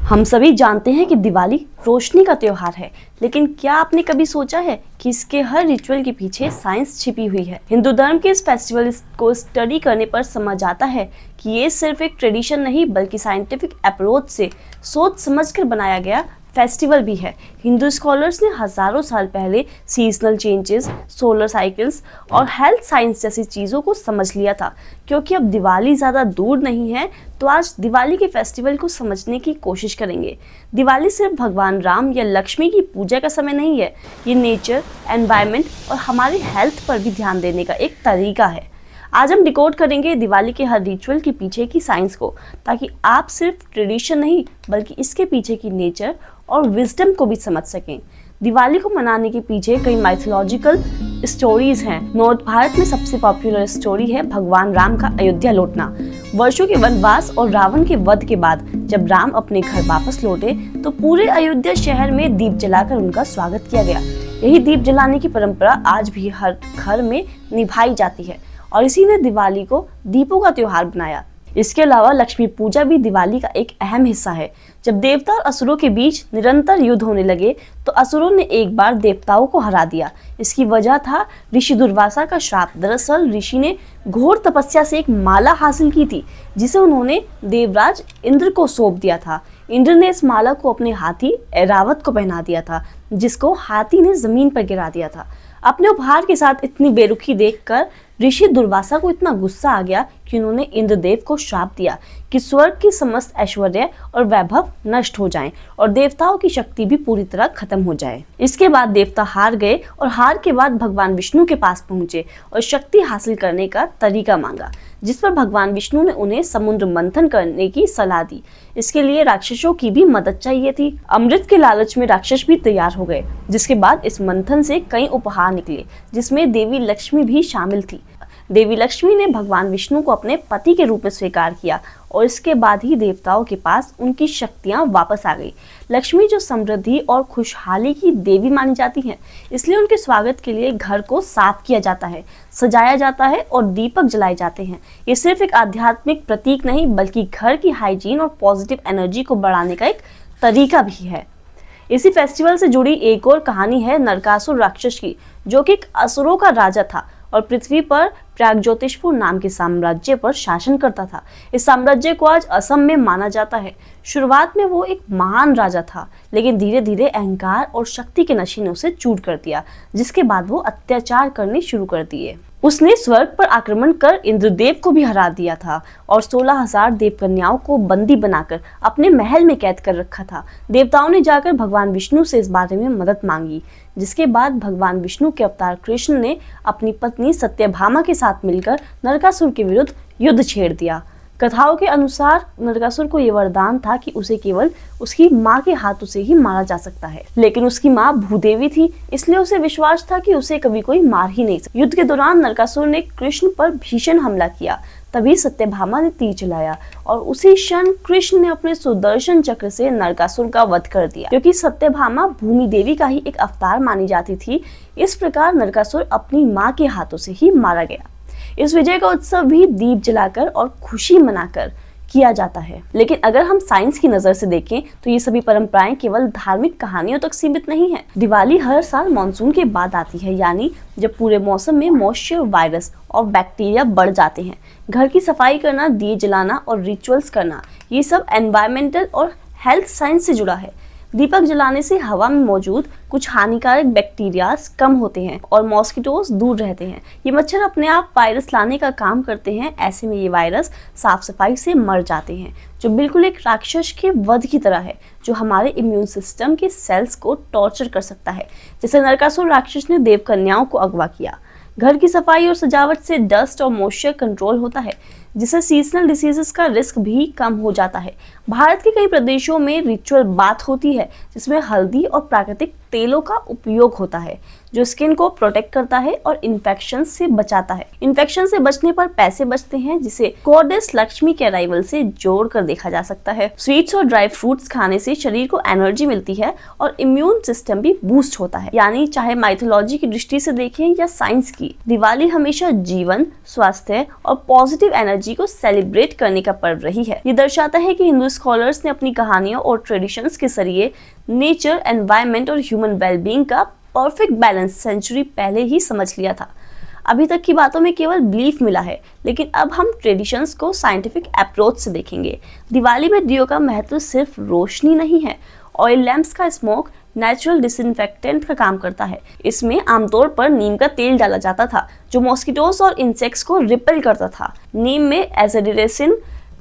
हम सभी जानते हैं कि दिवाली रोशनी का त्योहार है, लेकिन क्या आपने कभी सोचा है कि इसके हर रिचुअल के पीछे साइंस छिपी हुई है। हिंदू धर्म के इस फेस्टिवल को स्टडी करने पर समझ आता है कि ये सिर्फ एक ट्रेडिशन नहीं बल्कि साइंटिफिक अप्रोच से सोच समझकर बनाया गया फेस्टिवल भी है। हिंदू स्कॉलर्स ने हजारों साल पहले सीजनल चेंजेस, सोलर साइकिल्स और हेल्थ साइंस जैसी चीज़ों को समझ लिया था। क्योंकि अब दिवाली ज़्यादा दूर नहीं है, तो आज दिवाली के फेस्टिवल को समझने की कोशिश करेंगे। दिवाली सिर्फ भगवान राम या लक्ष्मी की पूजा का समय नहीं है, ये नेचर, एनवायरनमेंट और हमारी हेल्थ पर भी ध्यान देने का एक तरीका है। आज हम डिकोड करेंगे दिवाली के हर रिचुअल के पीछे की साइंस को, ताकि आप सिर्फ ट्रेडिशन नहीं बल्कि इसके पीछे की नेचर और विजडम को भी समझ सकें। दिवाली को मनाने के पीछे कई माइथोलॉजिकल स्टोरीज हैं। नॉर्थ भारत में सबसे पॉपुलर स्टोरी है भगवान राम का अयोध्या लौटना। वर्षों के वनवास और रावण के वध के बाद जब राम अपने घर वापस लौटे तो पूरे अयोध्या शहर में दीप जलाकर उनका स्वागत किया गया। यही दीप जलाने की परंपरा आज भी हर घर में निभाई जाती है और इसी ने दिवाली को दीपों का त्योहार बनाया। इसके अलावा लक्ष्मी पूजा भी दिवाली का एक अहम हिस्सा है। जब देवता और असुरों के बीच निरंतर युद्ध होने लगे तो असुरों ने एक बार देवताओं को हरा दिया। इसकी वजह था ऋषि दुर्वासा का श्राप। दरअसल ऋषि ने घोर तपस्या से एक माला हासिल की थी जिसे उन्होंने देवराज इंद्र को सौंप दिया था। इंद्र ने इस माला को अपने हाथी ऐरावत को पहना दिया था, जिसको हाथी ने जमीन पर गिरा दिया था। अपने उपहार के साथ इतनी बेरुखी देखकर ऋषि दुर्वासा को इतना गुस्सा आ गया कि उन्होंने इंद्रदेव को श्राप दिया कि स्वर्ग की समस्त ऐश्वर्य और वैभव नष्ट हो जाएं और देवताओं की शक्ति भी पूरी तरह खत्म हो जाए। इसके बाद देवता हार गए और हार के बाद भगवान विष्णु के पास पहुंचे और शक्ति हासिल करने का तरीका मांगा, जिस पर भगवान विष्णु ने उन्हें समुद्र मंथन करने की सलाह दी। इसके लिए राक्षसों की भी मदद चाहिए थी। अमृत के लालच में राक्षस भी तैयार हो गए, जिसके बाद इस मंथन से कई उपहार निकले, जिसमें देवी लक्ष्मी भी शामिल थी। देवी लक्ष्मी ने भगवान विष्णु को अपने पति के रूप में स्वीकार किया और इसके बाद ही देवताओं के पास उनकी शक्तियां वापस आ गई। लक्ष्मी जो समृद्धि और खुशहाली की देवी मानी जाती हैं, इसलिए उनके स्वागत के लिए घर को साफ किया जाता है, सजाया जाता है और दीपक जलाए जाते हैं। ये सिर्फ एक आध्यात्मिक प्रतीक नहीं बल्कि घर की हाइजीन और पॉजिटिव एनर्जी को बढ़ाने का एक तरीका भी है। इसी फेस्टिवल से जुड़ी एक और कहानी है नरकासुर राक्षस की, जो कि एक असुरों का राजा था और पृथ्वी पर प्रागज्योतिषपुर नाम के साम्राज्य पर शासन करता था। इस साम्राज्य को आज असम में माना जाता है। शुरुआत में वो एक महान राजा था, लेकिन धीरे धीरे अहंकार और शक्ति के नशे ने उसे चूर कर दिया, जिसके बाद वो अत्याचार करने शुरू कर दिए। उसने स्वर्ग पर आक्रमण कर इंद्रदेव को भी हरा दिया था और 16,000 देवकन्याओं को बंदी बनाकर अपने महल में कैद कर रखा था। देवताओं ने जाकर भगवान विष्णु से इस बारे में मदद मांगी, जिसके बाद भगवान विष्णु के अवतार कृष्ण ने अपनी पत्नी सत्यभामा के साथ मिलकर नरकासुर के विरुद्ध युद्ध छेड़ दिया। कथाओं के अनुसार नरकासुर को यह वरदान था कि उसे केवल उसकी माँ के हाथों से ही मारा जा सकता है, लेकिन उसकी माँ भूदेवी थी, इसलिए उसे विश्वास था कि उसे कभी कोई मार ही नहीं सकता। युद्ध के दौरान नरकासुर ने कृष्ण पर भीषण हमला किया। तभी सत्यभामा ने तीर चलाया और उसी क्षण कृष्ण ने अपने सुदर्शन चक्र से नरकासुर का वध कर दिया। क्योंकि सत्यभामा भूमि देवी का ही एक अवतार मानी जाती थी, इस प्रकार नरकासुर अपनी माँ के हाथों से ही मारा गया। इस विजय का उत्सव भी दीप जलाकर और खुशी मनाकर किया जाता है। लेकिन अगर हम साइंस की नजर से देखें तो ये सभी परंपराएं केवल धार्मिक कहानियों तक सीमित नहीं है। दिवाली हर साल मानसून के बाद आती है, यानी जब पूरे मौसम में मॉइस्चर, वायरस और बैक्टीरिया बढ़ जाते हैं। घर की सफाई करना, दिए जलाना और रिचुअल्स करना, ये सब एनवायरमेंटल और हेल्थ साइंस से जुड़ा है। दीपक जलाने से हवा में मौजूद कुछ हानिकारक बैक्टीरियाज कम होते हैं और मॉस्किटोज दूर रहते हैं। ये मच्छर अपने आप वायरस लाने का काम करते हैं। ऐसे में ये वायरस साफ सफाई से मर जाते हैं, जो बिल्कुल एक राक्षस के वध की तरह है, जो हमारे इम्यून सिस्टम के सेल्स को टॉर्चर कर सकता है। जैसे नरकासुर राक्षस ने देवकन्याओं को अगवा किया। घर की सफाई और सजावट से डस्ट और मॉइस्चर कंट्रोल होता है, जिससे सीजनल डिसीजेस का रिस्क भी कम हो जाता है। भारत के कई प्रदेशों में रिचुअल बाथ होती है, जिसमें हल्दी और प्राकृतिक तेलों का उपयोग होता है, जो स्किन को प्रोटेक्ट करता है और इन्फेक्शन से बचाता है। इन्फेक्शन से बचने पर पैसे बचते हैं, जिसे गॉडेस लक्ष्मी के अराइवल से जोड़कर देखा जा सकता है। स्वीट्स और ड्राई फ्रूट्स खाने से शरीर को एनर्जी मिलती है और इम्यून सिस्टम भी बूस्ट होता है। यानी चाहे माइथोलॉजी की दृष्टि से देखें या साइंस की, दिवाली हमेशा जीवन, स्वास्थ्य और पॉजिटिव एनर्जी को सेलिब्रेट करने का पर्व रही है। ये दर्शाता है कि हिंदू स्कॉलर्स ने अपनी कहानियों और ट्रेडिशंस के जरिए नेचर, एनवायरनमेंट और ह्यूमन वेलबींग का परफेक्ट बैलेंस सेंचुरी पहले ही समझ लिया था। अभी तक की बातों में केवल बिलीफ मिला है, लेकिन अब हम ट्रेडिशंस को साइंटिफिक अप्रोच से देखेंगे। दिवाली में दियों का महत्व सिर्फ रोशनी नहीं है। ऑयल लैंप्स का स्मोक नेचुरल डिसइंफेक्टेंट का काम करता है। इसमें आमतौर पर नीम का तेल डाला जाता था, जो मॉस्किटोज और इंसेक्ट्स को रिपेल करता था। नीम में एसिडिरेसिन,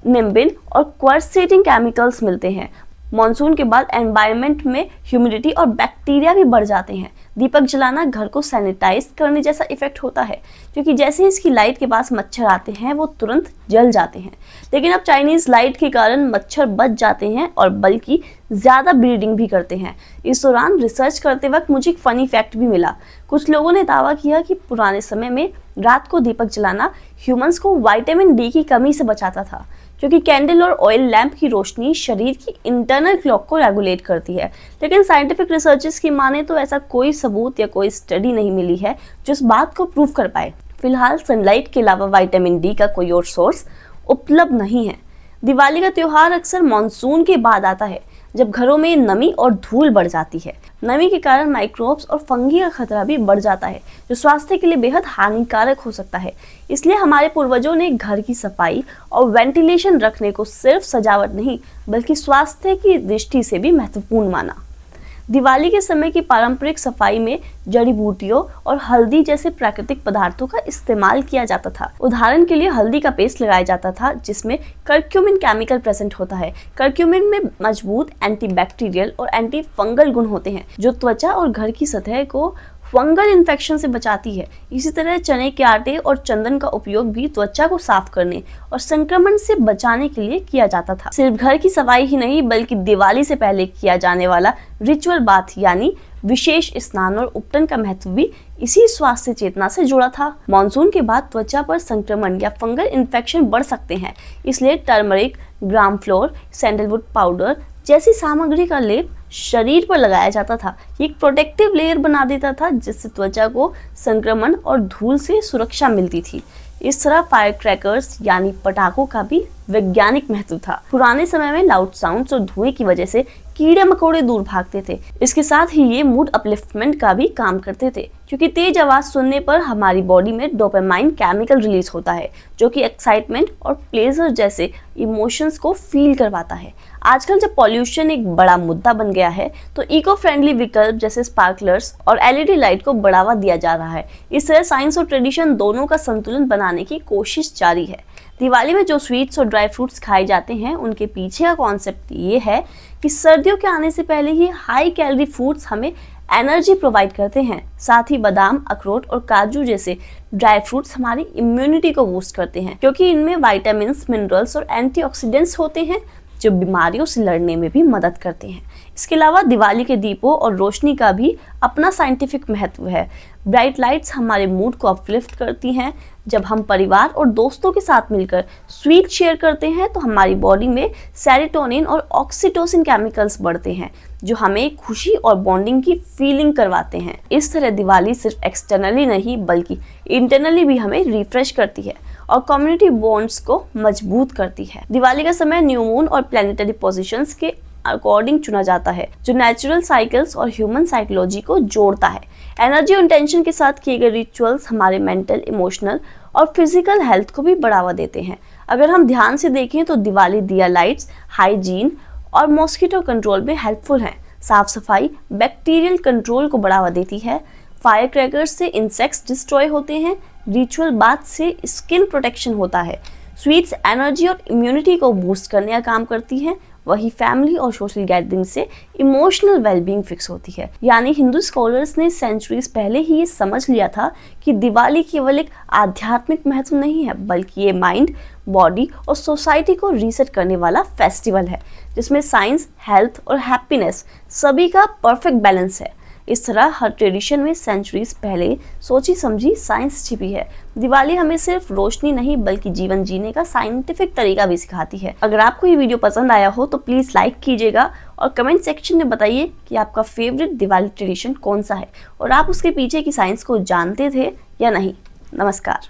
निम्बिन और क्वर्सेटिंग केमिकल्स मिलते हैं। मॉनसून के बाद एनवायरनमेंट में ह्यूमिडिटी और बैक्टीरिया भी बढ़ जाते हैं। दीपक जलाना घर को सैनिटाइज करने जैसा इफेक्ट होता है, क्योंकि जैसे ही इसकी लाइट के पास मच्छर आते हैं वो तुरंत जल जाते हैं। लेकिन अब चाइनीज लाइट के कारण मच्छर बच जाते हैं और बल्कि ज़्यादा ब्रीडिंग भी करते हैं। इस दौरान रिसर्च करते वक्त मुझे एक फनी फैक्ट भी मिला। कुछ लोगों ने दावा किया कि पुराने समय में रात को दीपक जलाना ह्यूमंस को विटामिन डी की कमी से बचाता था, क्योंकि कैंडल और ऑयल लैंप की रोशनी शरीर की इंटरनल क्लॉक को रेगुलेट करती है। लेकिन साइंटिफिक रिसर्चेस की माने तो ऐसा कोई सबूत या कोई स्टडी नहीं मिली है जो इस बात को प्रूव कर पाए। फिलहाल सनलाइट के अलावा विटामिन डी का कोई और सोर्स उपलब्ध नहीं है। दिवाली का त्योहार अक्सर मानसून के बाद आता है, जब घरों में नमी और धूल बढ़ जाती है। नमी के कारण माइक्रोब्स और फंगी का खतरा भी बढ़ जाता है, जो स्वास्थ्य के लिए बेहद हानिकारक हो सकता है। इसलिए हमारे पूर्वजों ने घर की सफाई और वेंटिलेशन रखने को सिर्फ सजावट नहीं, बल्कि स्वास्थ्य की दृष्टि से भी महत्वपूर्ण माना। दिवाली के समय की पारंपरिक सफाई में जड़ी बूटियों और हल्दी जैसे प्राकृतिक पदार्थों का इस्तेमाल किया जाता था। उदाहरण के लिए हल्दी का पेस्ट लगाया जाता था, जिसमें कर्क्यूमिन केमिकल प्रेजेंट होता है। कर्क्यूमिन में मजबूत एंटीबैक्टीरियल और एंटी फंगल गुण होते हैं, जो त्वचा और घर की सतह को फंगल इन्फेक्शन से बचाती है। इसी तरह चने के आटे और चंदन का उपयोग भी त्वचा को साफ करने और संक्रमण से बचाने के लिए किया जाता था। सिर्फ घर की सफाई ही नहीं, बल्कि दिवाली से पहले किया जाने वाला रिचुअल बाथ यानी विशेष स्नान और उपटन का महत्व भी इसी स्वास्थ्य चेतना से जुड़ा था। मॉनसून के बाद त्वचा पर संक्रमण या फंगल इन्फेक्शन बढ़ सकते हैं, इसलिए टर्मरिक, ग्राम फ्लोर, सैंडलवुड पाउडर जैसी सामग्री का लेप शरीर पर लगाया जाता था। ये एक प्रोटेक्टिव लेयर बना देता था, जिससे त्वचा को संक्रमण और धूल से सुरक्षा मिलती थी। इस तरह फायर क्रैकर्स यानी पटाखों का भी वैज्ञानिक महत्व था। पुराने समय में लाउड साउंड्स और धुएं की वजह से कीड़े मकोड़े दूर भागते थे। इसके साथ ही ये मूड अपलिफ्टमेंट का भी काम करते थे, क्योंकि तेज आवाज सुनने पर हमारी बॉडी में डोपामाइन केमिकल रिलीज होता है, जो कि एक्साइटमेंट और प्लेजर जैसे इमोशंस को फील करवाता है। आजकल जब पॉल्यूशन एक बड़ा मुद्दा बन गया है, तो इको फ्रेंडली विकल्प जैसे स्पार्कलर्स और एलईडी लाइट को बढ़ावा दिया जा रहा है। इस तरह साइंस और ट्रेडिशन दोनों का संतुलन बनाने की कोशिश जारी है। दिवाली में जो स्वीट्स और ड्राई फ्रूट्स खाए जाते हैं, उनके पीछे का कॉन्सेप्ट ये है कि सर्दियों के आने से पहले ही हाई कैलोरी फूड्स हमें एनर्जी प्रोवाइड करते हैं। साथ ही बादाम, अखरोट और काजू जैसे ड्राई फ्रूट्स हमारी इम्यूनिटी को बूस्ट करते हैं, क्योंकि इनमें विटामिन्स, मिनरल्स और एंटीऑक्सीडेंट्स होते हैं, जो बीमारियों से लड़ने में भी मदद करते हैं। इसके अलावा दिवाली के दीपों और रोशनी का भी अपना साइंटिफिक महत्व है। ब्राइट लाइट्स हमारे मूड को अपलिफ्ट करती हैं। जब हम परिवार और दोस्तों के साथ मिलकर स्वीट शेयर करते हैं, तो हमारी बॉडी में सेरोटोनिन और ऑक्सीटोसिन केमिकल्स बढ़ते हैं, जो हमें खुशी और बॉन्डिंग की फीलिंग करवाते हैं। इस तरह दिवाली सिर्फ एक्सटर्नली नहीं, बल्कि इंटरनली भी हमें रिफ्रेश करती है और कम्युनिटी बॉन्ड्स को मजबूत करती है। दिवाली का समय न्यू मून और प्लैनेटरी पोजीशंस के अकॉर्डिंग चुना जाता है, जो नेचुरल साइकिल्स और ह्यूमन साइकोलॉजी को जोड़ता है। एनर्जी और इंटेंशन के साथ किए गए रिचुअल्स हमारे मेंटल, इमोशनल और फिजिकल हेल्थ को भी बढ़ावा देते हैं। अगर हम ध्यान से देखें तो दिवाली दिया लाइट्स, हाइजीन और मॉस्किटो कंट्रोल में हेल्पफुल हैं। साफ सफाई बैक्टीरियल कंट्रोल को बढ़ावा देती है। फायर क्रैकर्स से इंसेक्ट्स डिस्ट्रॉय होते हैं। रिचुअल बाथ से स्किन प्रोटेक्शन होता है। स्वीट्स एनर्जी और इम्यूनिटी को बूस्ट करने का काम करती हैं। वही फैमिली और सोशल गैदरिंग से इमोशनल वेलबींग फिक्स होती है। यानी हिंदू स्कॉलर्स ने सेंचुरीज पहले ही ये समझ लिया था कि दिवाली केवल एक आध्यात्मिक महत्व नहीं है, बल्कि ये माइंड, बॉडी और सोसाइटी को रीसेट करने वाला फेस्टिवल है, जिसमें साइंस, हेल्थ और हैप्पीनेस सभी का परफेक्ट बैलेंस है। इस तरह हर ट्रेडिशन में सेंचुरीज पहले सोची समझी साइंस छिपी है। दिवाली हमें सिर्फ रोशनी नहीं, बल्कि जीवन जीने का साइंटिफिक तरीका भी सिखाती है। अगर आपको ये वीडियो पसंद आया हो तो प्लीज लाइक कीजिएगा और कमेंट सेक्शन में बताइए कि आपका फेवरेट दिवाली ट्रेडिशन कौन सा है और आप उसके पीछे की साइंस को जानते थे या नहीं। नमस्कार।